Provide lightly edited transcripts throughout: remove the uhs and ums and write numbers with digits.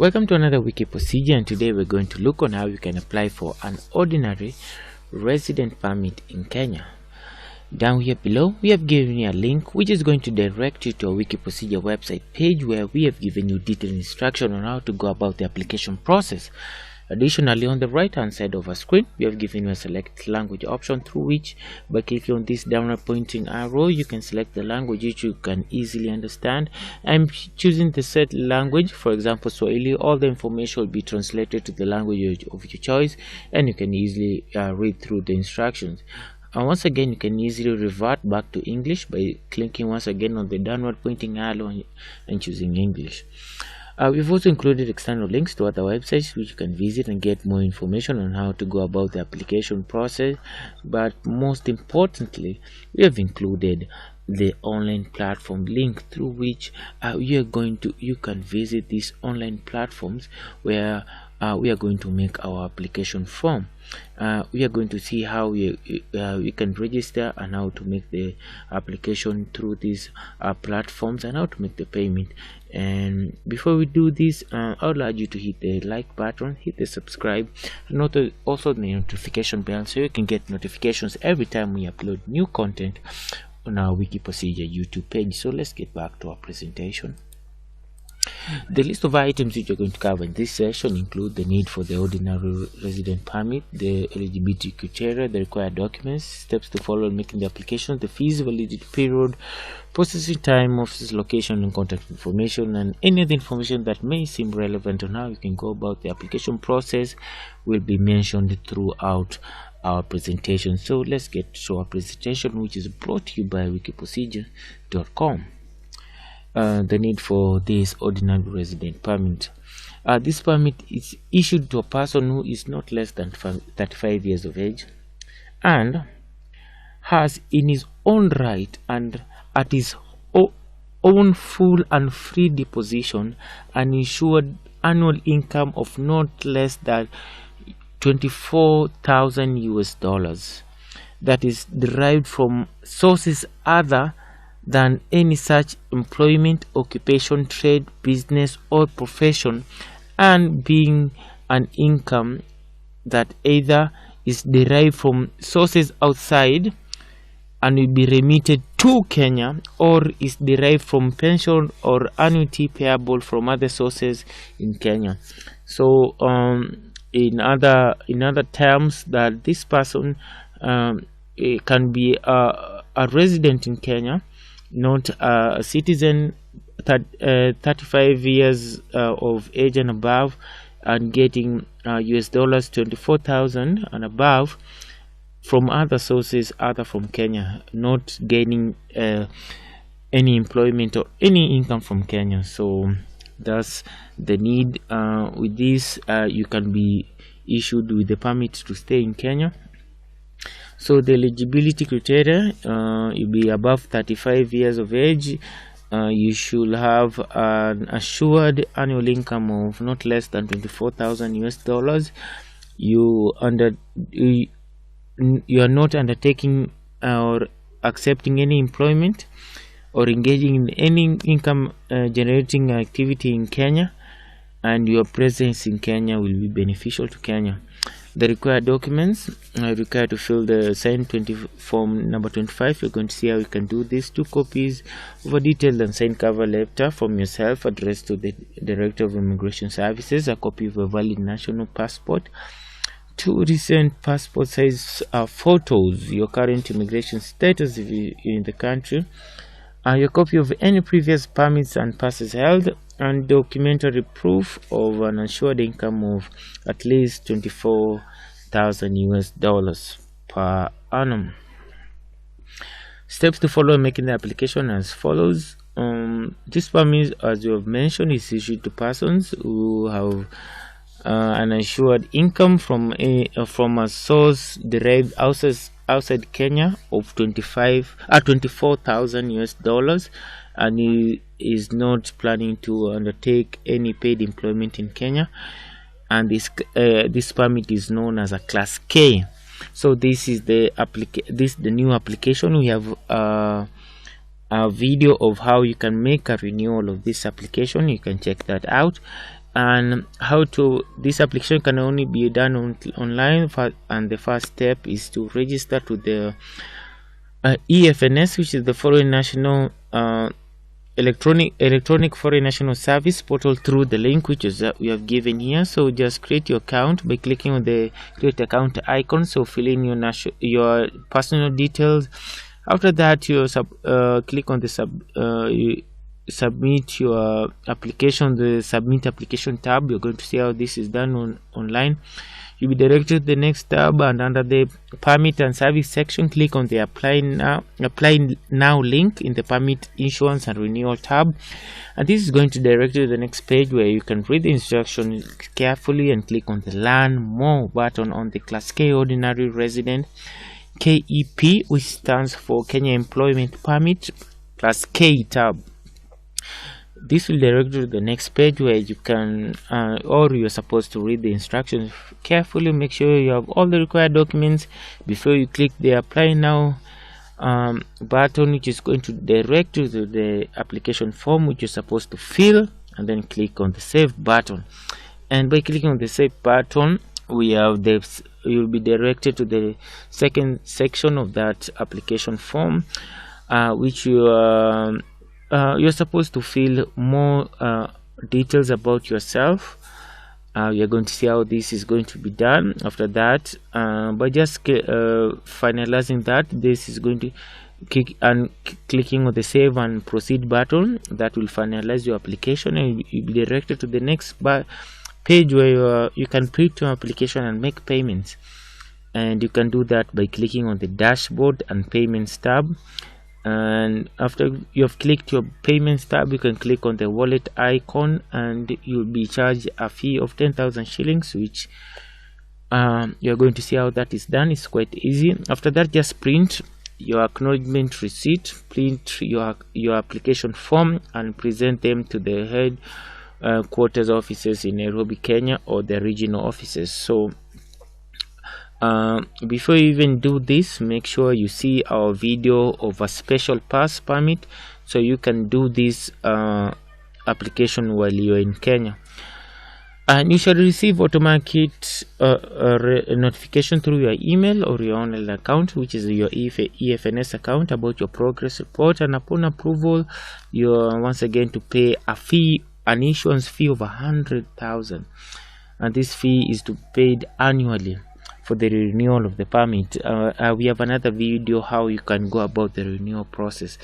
Welcome to another wiki procedure, and today we're going to look on how you can apply for an ordinary resident permit in Kenya. Down here below, we have given you a link which is going to direct you to a wiki procedure website page where we have given you detailed instruction on how to go about the application process. Additionally, on the right hand side of our screen, we have given you a select language option through which, by clicking on this downward pointing arrow, you can select the language which you can easily understand. I'm choosing the set language, for example Swahili. All the information will be translated to the language of your choice, and you can easily read through the instructions. And once again, you can easily revert back to English by clicking once again on the downward pointing arrow and choosing English. We've also included external links to other websites which you can visit and get more information on how to go about the application process. But most importantly, we have included the online platform link through which you can visit these online platforms where we are going to make our application form. We are going to see how we can register and how to make the application through these platforms and how to make the payment. And before we do this, I would urge you to hit the like button, hit the subscribe, and also the notification bell so you can get notifications every time we upload new content on our wiki procedure YouTube page. So let's get back to our presentation. The list of items which we're going to cover in this session include the need for the ordinary resident permit, the eligibility criteria, the required documents, steps to follow in making the application, the fees, validity period, processing time, office location and contact information, and any other information that may seem relevant on how you can go about the application process will be mentioned throughout our presentation. So let's get to our presentation, which is brought to you by wikiprocedure.com. The need for this ordinary resident permit. This permit is issued to a person who is not less than 35 years of age and has in his own right and at his own full and free disposition an insured annual income of not less than $24,000 that is derived from sources other than any such employment, occupation, trade, business, or profession, and being an income that either is derived from sources outside and will be remitted to Kenya, or is derived from pension or annuity payable from other sources in Kenya. So in other terms, that this person can be a resident in Kenya, not a citizen, 35 years of age and above, and getting US dollars 24,000 and above from other sources other from Kenya, not gaining any employment or any income from Kenya. So that's the need. With this, you can be issued with the permit to stay in Kenya. So the eligibility criteria, you'll be above 35 years of age. You should have an assured annual income of not less than 24,000 US dollars. You are not undertaking or accepting any employment or engaging in any income generating activity in Kenya, and your presence in Kenya will be beneficial to Kenya. The required documents are required to fill the signed form number 25. You're going to see how you can do this. 2 copies of a detailed and signed cover letter from yourself addressed to the Director of Immigration Services, a copy of a valid national passport, 2 recent passport size photos, your current immigration status if you're in the country, your copy of any previous permits and passes held, and documentary proof of an assured income of at least 24,000 US dollars per annum. Steps to follow in making the application as follows. This permit, as you have mentioned, is issued to persons who have an assured income from a source derived outside Kenya of 24,000 US dollars, and he is not planning to undertake any paid employment in Kenya, and this permit is known as a Class K. So this is the new application. We have a video of how you can make a renewal of this application. You can check that out. and how to this application can only be done online. And the first step is to register to the EFNS, which is the Foreign National electronic foreign national service portal, through the link which is we have given here. So just create your account by clicking on the create account icon. So fill in your personal details. After that, you click on the submit your application, the submit application tab. You're going to see how this is done online. You'll be directed to the next tab, and under the permit and service section, click on the apply now link in the permit issuance and renewal tab, and this is going to direct you to the next page where you can read the instructions carefully and click on the learn more button on the Class K ordinary resident KEP, which stands for Kenya Employment Permit Class K tab. This will direct you to the next page where you can or you're supposed to read the instructions carefully. Make sure you have all the required documents before you click the apply now button, which is going to direct you to the application form which you're supposed to fill, and then click on the save button. And by clicking on the save button, we have this, you'll be directed to the second section of that application form, which you're supposed to fill more details about yourself. You're going to see how this is going to be done. After that, by just finalizing that, this is going to clicking on the save and proceed button, that will finalize your application, and you'll be directed to the next page where you can print your application and make payments. And you can do that by clicking on the dashboard and payments tab. And after you have clicked your payments tab, you can click on the wallet icon, and you'll be charged a fee of 10,000 shillings, which you're going to see how that is done. It's quite easy. After that, just print your acknowledgement receipt, print your application form, and present them to the head quarters offices in Nairobi, Kenya, or the regional offices. So before you even do this, make sure you see our video of a special pass permit, so you can do this application while you're in Kenya. And you shall receive automatic notification through your email or your online account, which is your EFNS account, about your progress report. And upon approval, you're once again to pay a fee, an issuance fee of 100,000, and this fee is to be paid annually for the renewal of the permit. We have another video how you can go about the renewal process.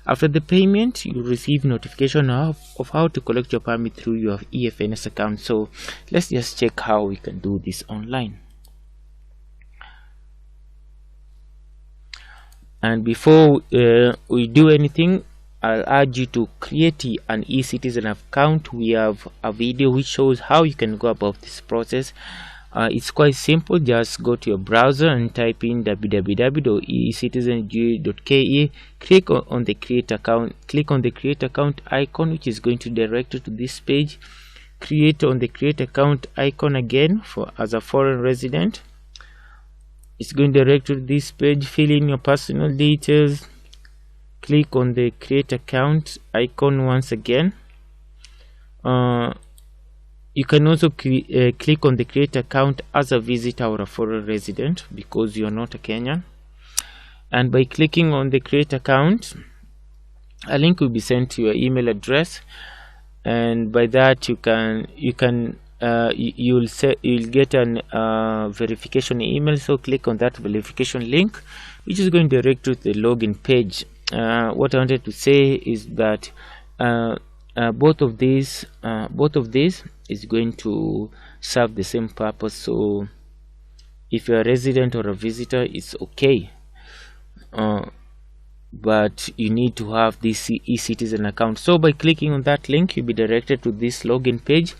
After the payment, you receive notification of how to collect your permit through your EFNS account. So let's just check how we can do this online. And before we do anything, I'll urge you to create an eCitizen account. We have a video which shows how you can go about this process. It's quite simple. Just go to your browser and type in www.ecitizen.ke. Click on the create account. Click on the create account icon, which is going to direct you to this page. Create on the create account icon again as a foreign resident. It's going to direct you to this page. Fill in your personal details. Click on the create account icon once again. You can also click on the create account as a visitor or a foreign resident, because you are not a Kenyan. And by clicking on the create account, a link will be sent to your email address, and by that you'll get an verification email. So click on that verification link, which is going to direct you to the login page. What I wanted to say is that both of these is going to serve the same purpose. So if you're a resident or a visitor, it's okay, but you need to have this eCitizen account. So by clicking on that link, you'll be directed to this login page.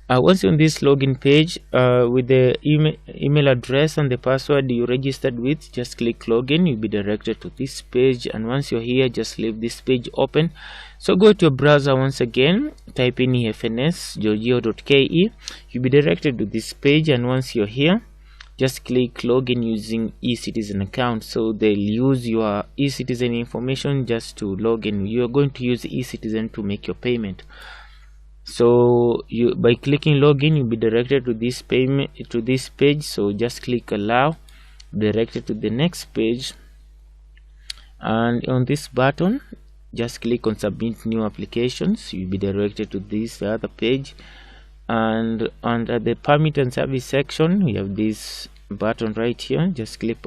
Once you're on this login page, with the email address and the password you registered with, just click login. You'll be directed to this page, and once you're here, just leave this page open. So go to your browser once again, type in efns.go.ke. You'll be directed to this page, and once you're here, just click login using eCitizen account. So they'll use your eCitizen information just to log in. You're going to use eCitizen to make your payment. So you, by clicking login, you'll be directed to this page. So just click allow, directed to the next page, and on this button just click on submit new applications. You'll be directed to this other page, and under the permit and service section we have this button right here. Just click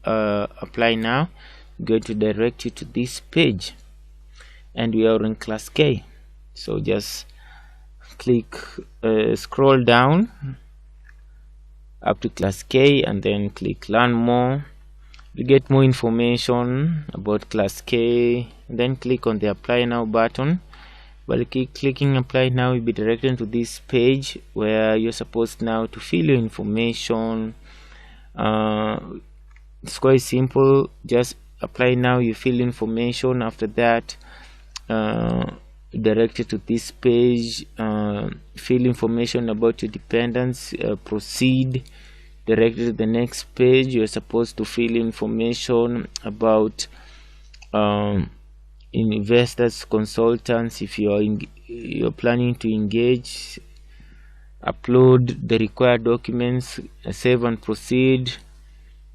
apply now. Going to direct you to this page, and we are in class K. So just click scroll down up to class K, and then click learn more. You get more information about class K, and then click on the apply now button. By clicking apply now, you'll be directed to this page where you're supposed now to fill your information. It's quite simple. Just apply now, you fill information. After that, directed to this page, fill information about your dependents, proceed. Directed to the next page, you're supposed to fill information about investors, consultants. If you're planning to engage, upload the required documents, save and proceed.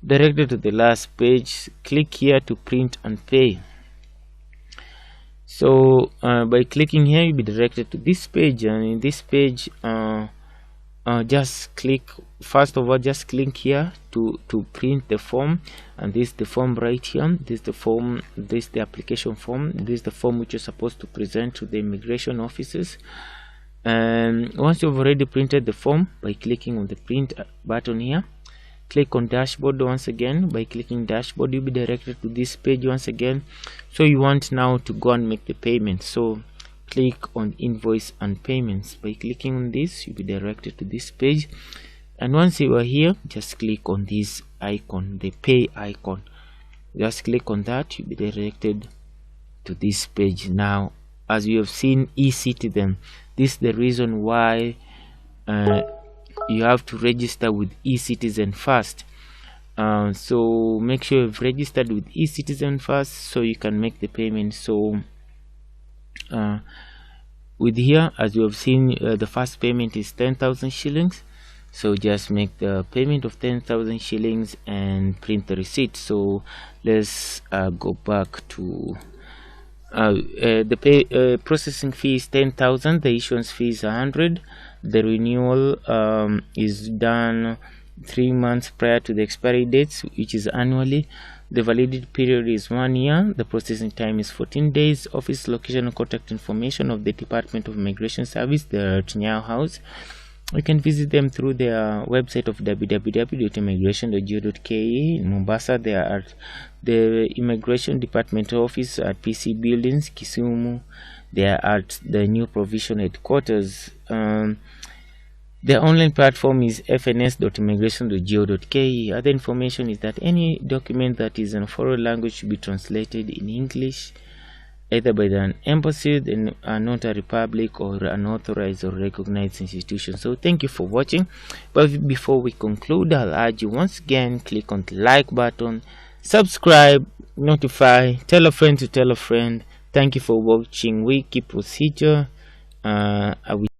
Directed to the last page, click here to print and pay. So by clicking here, you'll be directed to this page, and in this page just click, first of all just click here to print the form, and this is the form right here. This is the form, this is the application form, this is the form which you're supposed to present to the immigration offices. And once you've already printed the form, by clicking on the print button here, click on dashboard once again. By clicking dashboard, you'll be directed to this page once again. So you want now to go and make the payment, so click on invoice and payments. By clicking on this, you'll be directed to this page, and once you are here, just click on this icon, the pay icon. Just click on that, you'll be directed to this page. Now, as you have seen, eCitizen, this is the reason why you have to register with eCitizen first. So make sure you've registered with eCitizen first so you can make the payment. So with here, as you have seen, the first payment is 10,000 shillings. So just make the payment of 10,000 shillings and print the receipt. So let's go back to the processing fee is 10,000, the issuance fee is 100. The renewal is done 3 months prior to the expiry dates, which is annually. The validity period is 1 year. The processing time is 14 days. Office location and contact information of the Department of Immigration Service, the Nyao House. You can visit them through their website of www.immigration.go.ke. In Mombasa, they are at the Immigration Department Office at PC Buildings, Kisumu. They are at the new provision headquarters. The online platform is fns.immigration.go.ke. Other information is that any document that is in a foreign language should be translated in English, either by an embassy, a notary public, or an authorized or recognized institution. So thank you for watching. But before we conclude, I'll urge you once again, click on the like button, subscribe, notify, tell a friend to tell a friend. Thank you for watching Wiki Procedure. I will